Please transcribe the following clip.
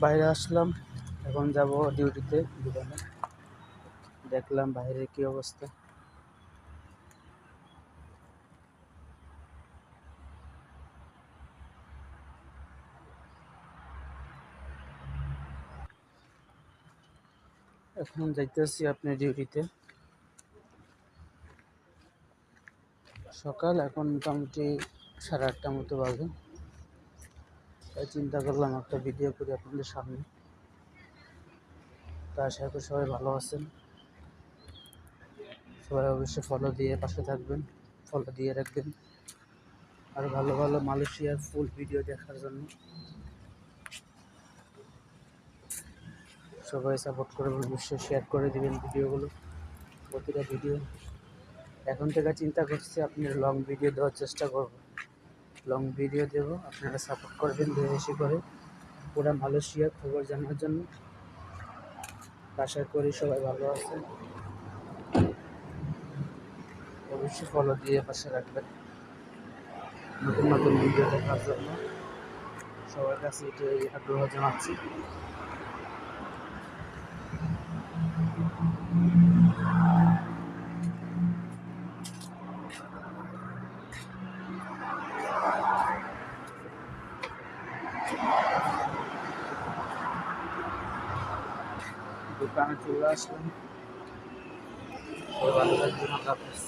বাইরে আসলাম, এখন যাব ডিউটিতে দোকানে। দেখলাম বাইরে কি অবস্থা। এখন যাইতেছি আপনার ডিউটিতে। সকাল এখন মোটামুটি 8:30 মতো বাজে। তাই চিন্তা করলাম একটা ভিডিও করি আপনাদের সামনে। তা আশা করি সবাই ভালো আছেন। সবাই অবশ্যই ফলো দিয়ে পাশে থাকবেন, ফলো দিয়ে রাখবেন আর ভালো ভালো মালয়েশিয়ার ফুল ভিডিও দেখার জন্য সবাই সাপোর্ট করবেন, অবশ্যই শেয়ার করে দিবেন ভিডিওগুলো, প্রতিটা ভিডিও। এখন থেকে চিন্তা করছি আপনার লং ভিডিও দেওয়ার চেষ্টা করব, লং ভিডিও দেব, আপনারা সাপোর্ট করবেন বেশি করে পুরা মালয়েশিয়ার খবর জানার জন্য। আশা করি সবাই ভালো আছেন, অবশ্যই ফলো দিয়ে পাশে রাখবেন নতুন নতুন ভিডিও দেখার জন্য। সবার কাছে এটাই আগ্রহ জানাচ্ছি। দোকানে চলে আসলাম, সবাই ভালো থাকবেন, আল্লাহ হাফেজ।